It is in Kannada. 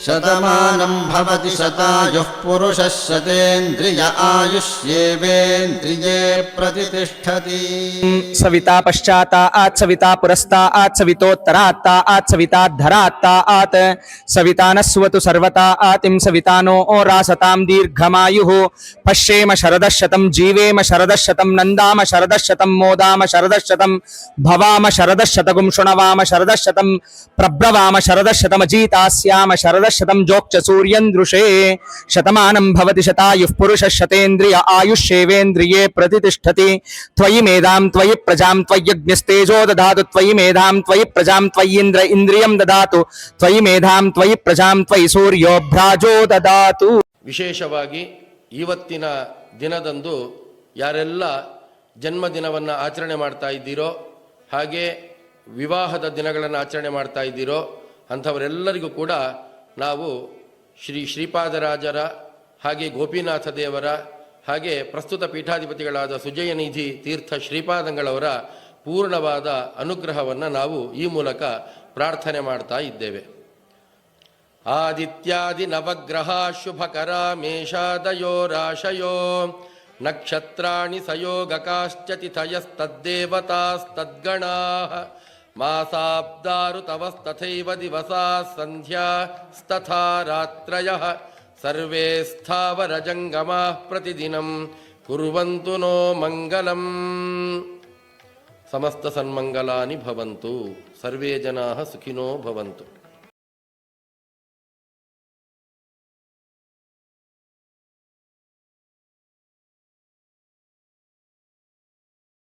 ಶತಮಾನಂ ಭವತಿ ಶತಾಯುಃ ಪುರುಷಃ ಶತೇಂದ್ರಿಯ ಆಯುಷ್ಯೇವೇಂದ್ರಿಯೇ ಪ್ರತಿಷ್ಠತಿ. ಸವಿತಾ ಪಶ್ಚಾತ್ತಾತ್ ಸವಿತಾ ಪುರಸ್ತಾತ್ ಸವಿತೋತ್ತರಾತ್ತಾತ್ ಸವಿತಾಧರಾತ್ತಾತ್ ಸವಿತಾನಸ್ವತು ಸರ್ವತಾತಿಂ ಸವಿತಾನೋ ರಾಸತಾಂ ದೀರ್ಘಮಾಯುಃ. ಪಶ್ಯೇಮ ಶರದಶತಂ ಜೀವೇಮ ಶರದಶತಂ ನಂದಾಮ ಶರದಶತಂ ಮೋದಾಮ ಶರದಶತಂ ಭವಾಮ ಶರದಶತಗುಂ ಶೃಣವಾಮ ಶರದಶತಂ ಪ್ರಬ್ರವಾಮ ಶರದಶತಮಜೀತಾಸ್ಯಾಮ ಶರದಶತಂ ಜೋಕ್ಷ ಸೂರ್ಯಂದೃಶೇ. ಶತಮಾನಂ ಭವತಿ ಶತಾಯುಃ ಪುರುಷಃ ಶತೇಂದ್ರಿಯ ಆಯುಷ್ಯೇವೇಂದ್ರಿಯೇ ಪ್ರತಿಷ್ಠತಿ. ತ್ವಯಿ ಮೇಧಾಂ ತ್ವಯಿ ಪ್ರಜಾಂ ತ್ವಯ್ಯಗ್ನಿಸ್ತೇಜೋ ದದಾತು ತ್ವಯಿ ಮೇಧಾಂ ತ್ವಯಿ ಪ್ರಜಾಂ ತ್ವಯ್ಯೀಂದ್ರ ಇಂದ್ರಿಯಂ ದದಾತು ತ್ವಯಿ ಮೇಧಾಂ ತ್ವಯಿ ಪ್ರಜಾಂ ತ್ವಯಿ ಸೂರ್ಯೋ ಭ್ರಾಜೋ ದದಾತು. ವಿಶೇಷವಾಗಿ ಇವತ್ತಿನ ದಿನದಂದು ಯಾರೆಲ್ಲ ಜನ್ಮದಿನವನ್ನು ಆಚರಣೆ ಮಾಡ್ತಾ ಇದ್ದೀರೋ, ಹಾಗೆ ವಿವಾಹದ ದಿನಗಳನ್ನು ಆಚರಣೆ ಮಾಡ್ತಾ ಇದ್ದೀರೋ ಅಂಥವರೆಲ್ಲರಿಗೂ ಕೂಡ ನಾವು ಶ್ರೀಪಾದರಾಜರ ಹಾಗೆ ಗೋಪಿನಾಥ ದೇವರ ಹಾಗೆ ಪ್ರಸ್ತುತ ಪೀಠಾಧಿಪತಿಗಳಾದ ಸುಜಯನಿಧಿ ತೀರ್ಥ ಶ್ರೀಪಾದಂಗಳವರ ಪೂರ್ಣವಾದ ಅನುಗ್ರಹವನ್ನು ನಾವು ಈ ಮೂಲಕ ಪ್ರಾರ್ಥನೆ ಮಾಡ್ತಾ ಇದ್ದೇವೆ. ಆದಿತ್ಯಾದಿ ನವಗ್ರಹ ಶುಭಕರ ಮೇಷಾದಯೋ ರಾಶಯೋ ನಕ್ಷತ್ರಾಣಿ ಸಯೋಗಕಾಶ್ಚ ತಿಥಯಸ್ತದ್ದೇವತಾಸ್ತದ್ಗಣಾಃ ಮಾಸಾಬ್ದಾರುತವಸ್ತಥೈವ ದಿವಸಾಃ ಸಂಧ್ಯಾಸ್ತಥಾ ರಾತ್ರಯಃ ಸರ್ವೇ ಸ್ಥಾವರಜಂಗಮಾಃ ಪ್ರತಿದಿನಂ ಕುರ್ವಂತು ನೋ ಮಂಗಲಂ. ಸಮಸ್ತ ಸನ್ಮಂಗಲಾನಿ ಭವಂತು. ಸರ್ವೇ ಜನಾಃ ಸುಖಿನೋ ಭವಂತು.